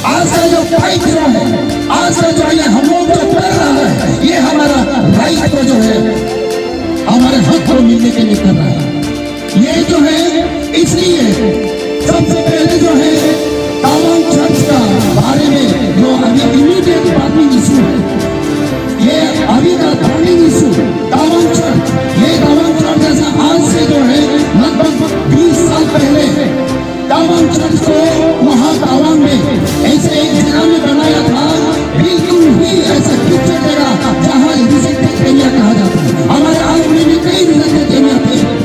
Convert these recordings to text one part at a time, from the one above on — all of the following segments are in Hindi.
आज का जो फाइट जो है, आज का जो ये हम लोग जो कर रहा है, ये हमारा राइट को जो है हमारे हक को मिलने के लिए कर रहा है। ये जो है इसलिए सबसे पहले जो है तवांग चर्च का बारे में जो अभी इमीडिएट बातमी इशू है, ये अभी का बर्निंग इशू तवांग चर्च, ये तवांग चर्च जैसा आज से जो है लगभग 20 साल पहले तवांग चर्च को वहाँ तवांग में ऐसे एक जगह में बनाया था, बिल्कुल ही ऐसा किसी जगह जहाँ रिजेक्टेड एरिया कहा जाता है। हमारे आज में कई रिजेक्टेड एरिया थे।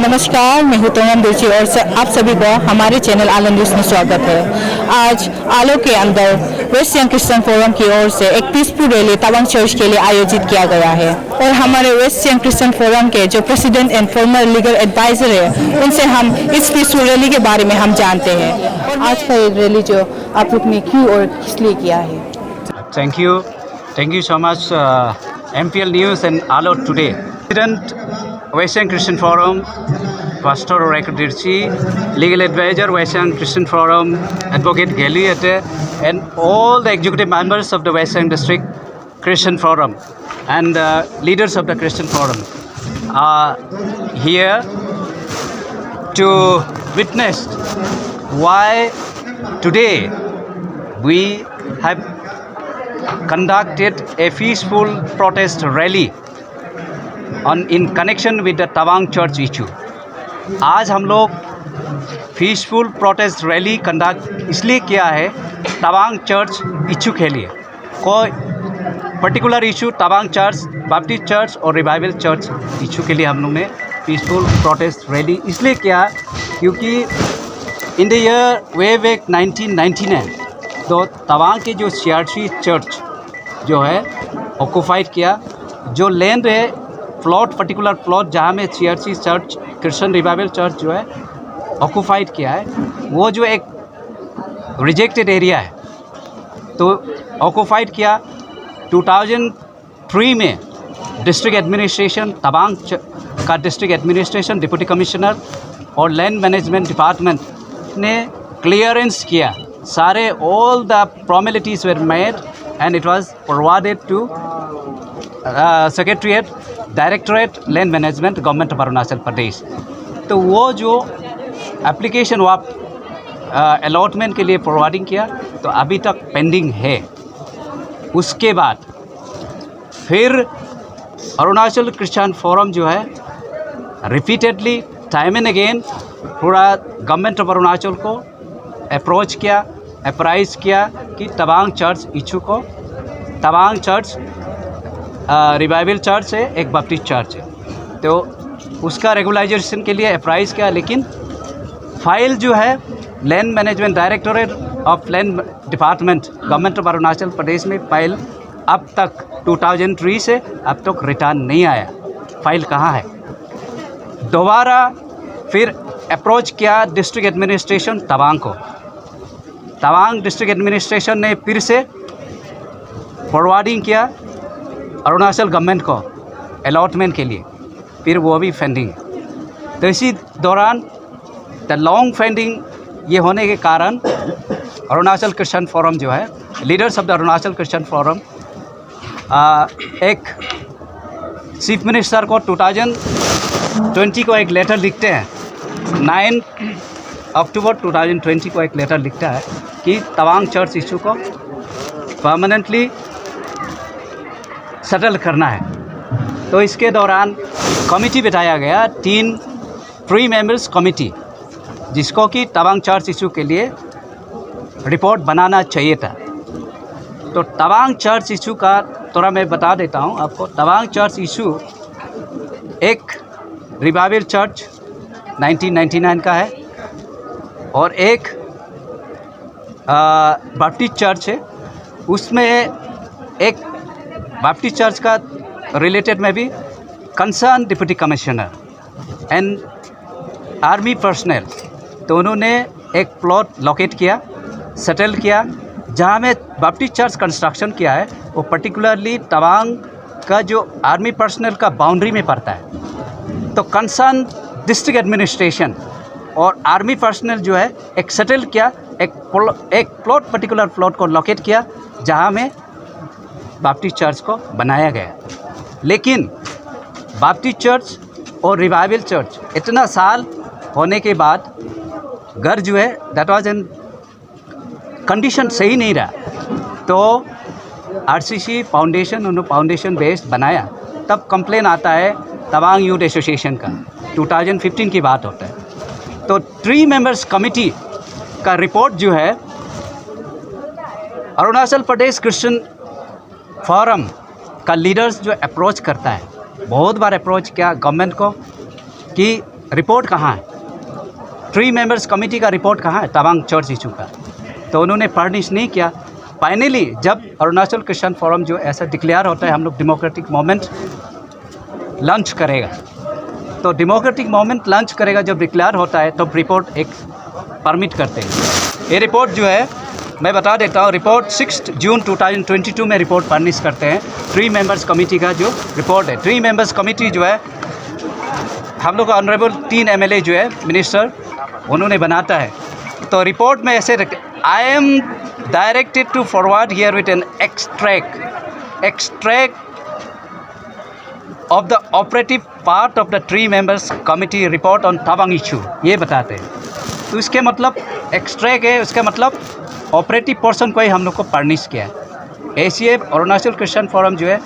नमस्कार, मैं हूं तोमम दिलची और आप सभी को हमारे चैनल आलो न्यूज़ में स्वागत है। आज आलो के अंदर वेस्ट सियांग क्रिश्चियन फोरम की ओर से एक पीसफुल रैली तवांग चर्च के लिए आयोजित किया गया है और हमारे वेस्ट सियांग क्रिश्चियन फोरम के जो president and former legal adviser है, उनसे हम इस पीसफुल रैली के बारे में हम जानते हैं। और आज का ये रैली जो आप लोग ने क्यों और किस लिए किया है? Thank you so much, MPL News and Allo today. President West Siang Christian Forum, Pastor Oracle Dirchi, Legal Advisor West Siang Christian Forum, Advocate Gelly Ate, and all the executive members of the West Siang District Christian Forum and leaders of the Christian Forum are here to witness why today we have conducted a peaceful protest rally in connection with the Tawang church issue. आज हम लोग पीसफुल प्रोटेस्ट रैली कंडक्ट इसलिए किया है तवांग चर्च इशू के लिए। कोई particular issue Tawang church, Baptist church और रिवाइवल चर्च इशू के लिए हम लोग ने पीसफुल प्रोटेस्ट रैली इसलिए किया क्योंकि in the year way back 1999 तो तवांग के जो CRC चर्च जो है ऑक्यूपाइड किया, जो लैंड है प्लॉट, पर्टिकुलर प्लॉट जहाँ में CRC church Christian revival church जो है ऑक्यूपाइड किया है, वो जो एक रिजेक्टेड एरिया है तो ऑक्यूपाइड किया। 2003 में डिस्ट्रिक्ट एडमिनिस्ट्रेशन तवांग का डिस्ट्रिक्ट एडमिनिस्ट्रेशन, डिप्टी कमिश्नर और लैंड मैनेजमेंट डिपार्टमेंट ने क्लियरेंस किया, सारे all the formalities were made and it was forwarded to Secretariat, Directorate Land Management, Government of Arunachal Pradesh। तो वो जो एप्लीकेशन वो आप अलॉटमेंट के लिए फॉरवर्डिंग किया तो अभी तक पेंडिंग है। उसके बाद फिर अरुणाचल क्रिश्चियन फोरम जो है रिपीटेडली टाइम एंड अगेन पूरा गवर्नमेंट ऑफ अरुणाचल को अप्रोच किया, अप्राइज किया कि तवांग चर्च इशू को, तवांग चर्च रिवाइवल चर्च है, एक बैप्टिस्ट चर्च है, तो उसका रेगुलाइजेशन के लिए अप्राइज किया। लेकिन फाइल जो है land management directorate of land department government of Arunachal Pradesh में फाइल अब तक 2003 से अब तक रिटर्न नहीं आया। फाइल कहाँ है? दोबारा फिर अप्रोच किया डिस्ट्रिक्ट एडमिनिस्ट्रेशन तवांग को, तवांग डिस्ट्रिक्ट एडमिनिस्ट्रेशन ने फिर से फॉरवर्डिंग किया अरुणाचल गवर्नमेंट को अलॉटमेंट के लिए, फिर वो भी पेंडिंग है। तो इसी दौरान द लॉन्ग पेंडिंग ये होने के कारण अरुणाचल क्रिश्चियन फोरम जो है, leaders of the Arunachal Christian forum एक चीफ मिनिस्टर को 2020 को एक लेटर लिखते हैं। 9 अक्टूबर 2020 को एक लेटर लिखता है कि तवांग चर्च इशू को परमानेंटली सेटल करना है। तो इसके दौरान कमेटी बिठाया गया, 3 मेंबर्स कमेटी, जिसको कि तवांग चर्च इशू के लिए रिपोर्ट बनाना चाहिए था। तो तवांग चर्च इशू का थोड़ा मैं बता देता हूँ आपको। तवांग चर्च इशू एक रिवाइवल चर्च 1999 का है और एक बैप्टिस्ट चर्च है। उसमें एक बैप्टिस्ट चर्च का रिलेटेड में भी concern deputy commissioner and army personnel दोनों ने एक प्लॉट लोकेट किया, सेटल किया, जहाँ में बैप्टिस्ट चर्च कंस्ट्रक्शन किया है वो पर्टिकुलरली तवांग का जो आर्मी पर्सनल का बाउंड्री में पड़ता है। तो कंसर्न डिस्ट्रिक्ट एडमिनिस्ट्रेशन और आर्मी पर्सनल जो है एक सेटल किया, एक प्लॉट पर्टिकुलर प्लॉट को लोकेट किया जहाँ में बैप्टिस्ट चर्च को बनाया गया। लेकिन बैप्टिस्ट चर्च और रिवाइवल चर्च इतना साल होने के बाद घर जो है दैट वाज इन कंडीशन सही नहीं रहा। तो आरसीसी फाउंडेशन, उन्होंने फाउंडेशन बेस्ड बनाया, तब कंप्लेन आता है तवांग यूथ एसोसिएशन का, 2015 की बात होता है। तो 3 मेंबर्स कमेटी का रिपोर्ट जो है अरुणाचल प्रदेश क्रिश्चियन फोरम का लीडर्स जो अप्रोच करता है, बहुत बार अप्रोच किया गवर्नमेंट को कि रिपोर्ट कहाँ है, 3 मेंबर्स कमेटी का रिपोर्ट कहाँ है तवांग चर्च इशू का। तो उन्होंने फर्निश नहीं किया। फाइनली जब अरुणाचल क्रिश्चियन फोरम जो ऐसा डिक्लेयर होता है हम लोग डेमोक्रेटिक मूवमेंट लॉन्च करेगा, तो डेमोक्रेटिक मूवमेंट लॉन्च करेगा जब डिक्लेयर होता है तो रिपोर्ट एक परमिट करते हैं। ये रिपोर्ट जो है मैं बता देता हूँ, रिपोर्ट 6 जून 2022 में रिपोर्ट फर्निश करते हैं। 3 मेंबर्स कमेटी का जो रिपोर्ट है, 3 मेंबर्स कमेटी जो है हम लोग का ऑनरेबल 3 MLA जो है मिनिस्टर उन्होंने बनाता है। तो रिपोर्ट में ऐसे I am directed to forward herewith an extract of the operative part of the 3 members committee report on Tawang issue, ये बताते हैं। तो इसके मतलब एक्सट्रैक्ट है, उसका मतलब ऑपरेटिव पोर्शन को ही हम लोग को फर्निश किया है। ACF अरुणाचल क्रिश्चियन फोरम जो है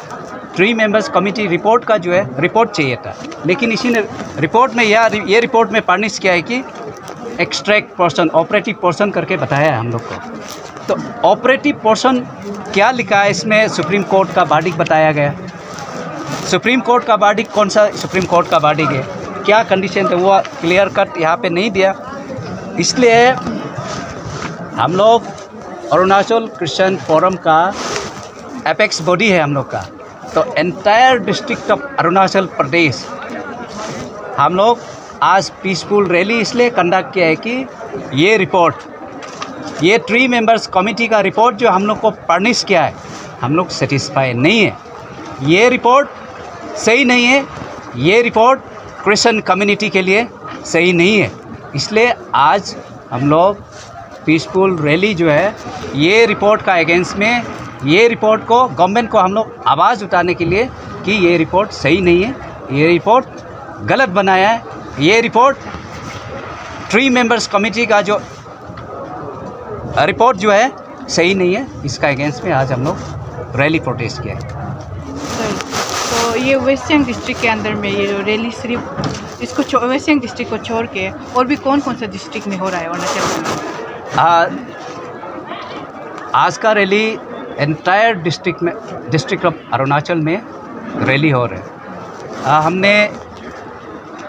3 मेंबर्स कमेटी रिपोर्ट का जो है रिपोर्ट चाहिए था, लेकिन इसी ने रिपोर्ट में ये रिपोर्ट में फर्निश किया है कि एक्सट्रैक्ट पोर्शन, ऑपरेटिव पोर्शन करके बताया है हम लोग को। तो ऑपरेटिव पोर्शन क्या लिखा है इसमें, सुप्रीम कोर्ट का वर्डिक्ट बताया गया। सुप्रीम कोर्ट का वर्डिक्ट कौन सा सुप्रीम कोर्ट का वर्डिक्ट है, क्या कंडीशन थे, वो क्लियर कट यहाँ पे नहीं दिया। इसलिए हम लोग अरुणाचल क्रिश्चियन फोरम का एपेक्स बॉडी है हम लोग का। तो एंटायर डिस्ट्रिक्ट ऑफ अरुणाचल प्रदेश हम लोग आज पीसफुल रैली इसलिए कंडक्ट किया है कि ये रिपोर्ट, ये 3 मेंबर्स कमेटी का रिपोर्ट जो हम लोग को फर्निश किया है, हम लोग सेटिस्फाई नहीं है। ये रिपोर्ट सही नहीं है, ये रिपोर्ट क्रिश्चियन कम्युनिटी के लिए सही नहीं है। इसलिए आज हम लोग पीसफुल रैली जो है ये रिपोर्ट का अगेंस्ट में, ये रिपोर्ट को गवर्नमेंट को हम लोग आवाज़ उठाने के लिए कि ये रिपोर्ट सही नहीं है, ये रिपोर्ट गलत बनाया है, ये रिपोर्ट 3 मेंबर्स कमेटी का जो रिपोर्ट जो है सही नहीं है, इसका अगेंस्ट में आज हम लोग रैली प्रोटेस्ट किया है। तो ये वेस्ट सियांग डिस्ट्रिक्ट के अंदर में ये जो रैली सिर्फ इसको वेस्ट सियांग डिस्ट्रिक्ट को छोड़ के और भी कौन कौन सा डिस्ट्रिक्ट में हो रहा है अरुणाचल में? आज का rally entire district of Arunachal में रैली हो रहा है। हमने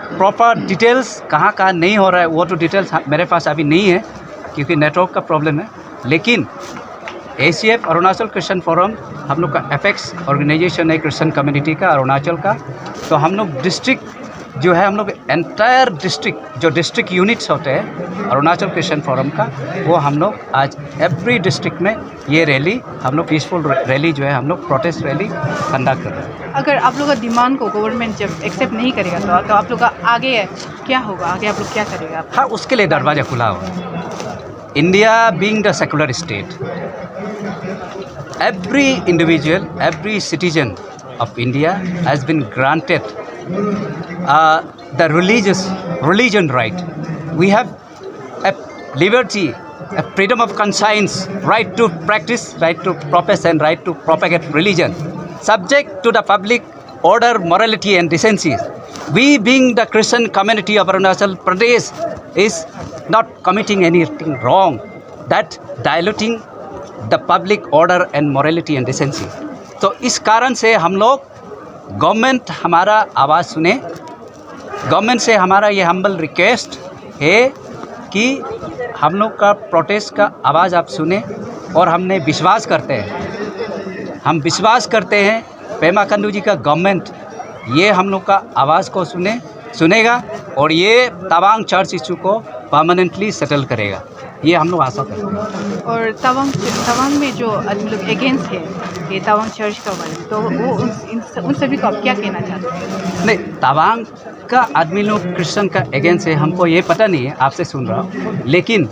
प्रॉपर डिटेल्स कहाँ कहाँ नहीं हो रहा है वो तो डिटेल्स मेरे पास अभी नहीं है क्योंकि नेटवर्क का प्रॉब्लम है। लेकिन ACF अरुणाचल क्रिश्चियन फोरम हम लोग का एपेक्स ऑर्गेनाइजेशन है क्रिश्चियन कम्युनिटी का अरुणाचल का। तो हम लोग डिस्ट्रिक्ट जो है, हम लोग एंटायर डिस्ट्रिक्ट जो डिस्ट्रिक्ट यूनिट्स होते हैं अरुणाचल क्रिश्चियन फोरम का, वो हम लोग आज एवरी डिस्ट्रिक्ट में ये रैली, हम लोग पीसफुल रैली जो है हम लोग प्रोटेस्ट रैली कंडक्ट कर रहे हैं। अगर आप लोग का डिमांड को गवर्नमेंट जब एक्सेप्ट नहीं करेगा तो आप लोग का आगे क्या होगा, आगे आप लोग क्या करेगा? हाँ, उसके लिए दरवाज़ा खुला हुआ है। India being the secular state, every individual, every citizen of India has been granted the religion right. We have a liberty, a freedom of conscience, right to practice, right to profess, and right to propagate religion, subject to the public order, morality, and decency. We, being the Christian community of Arunachal Pradesh, is not committing anything wrong that diluting the public order and morality and decency. तो इस कारण से हम लोग गवर्नमेंट हमारा आवाज़ सुने। गवर्नमेंट से हमारा ये हम्बल रिक्वेस्ट है कि हम लोग का प्रोटेस्ट का आवाज़ आप सुने, और हमने विश्वास करते हैं, हम विश्वास करते हैं पेमा खांडू जी का गवर्नमेंट ये हम लोग का आवाज़ को सुनेगा और ये तवांग चर्च इशू को परमानेंटली सेटल करेगा, ये हम लोग आशा करते हैं। और तवांग में जो आदमी लोग अगेंस्ट है ये तवांग चर्च का वाले, तो वो उन सभी को आप क्या कहना चाहते हैं? नहीं, तवांग का आदमी लोग क्रिश्चियन का अगेंस्ट है हमको ये पता नहीं है, आपसे सुन रहा हूँ, लेकिन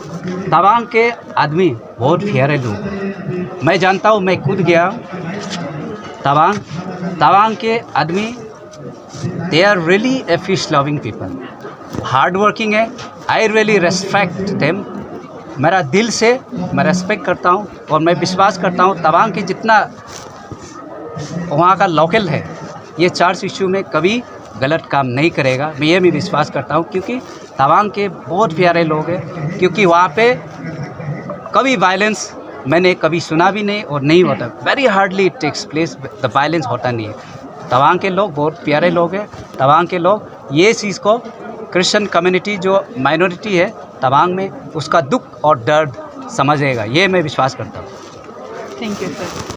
तवांग के आदमी बहुत प्यारे लोग, मैं जानता हूँ, मैं खुद गया तवांग के आदमी, they are really a fish loving people, hard working है। आई रियली रेस्पेक्ट देम, मेरा दिल से मैं रेस्पेक्ट करता हूँ और मैं विश्वास करता हूँ तवांग की जितना वहाँ का लोकल है ये चर्च इशू में कभी गलत काम नहीं करेगा, मैं ये भी विश्वास करता हूँ, क्योंकि तवांग के बहुत प्यारे लोग हैं, क्योंकि वहाँ पे कभी वायलेंस मैंने कभी सुना भी नहीं और नहीं होता, very hardly it takes place, the violence होता नहीं है। तवांग के लोग बहुत प्यारे लोग हैं, तवांग के लोग ये चीज़ को क्रिश्चियन कम्युनिटी जो माइनॉरिटी है तवांग में उसका दुख और दर्द समझेगा, ये मैं विश्वास करता हूँ। Thank you sir.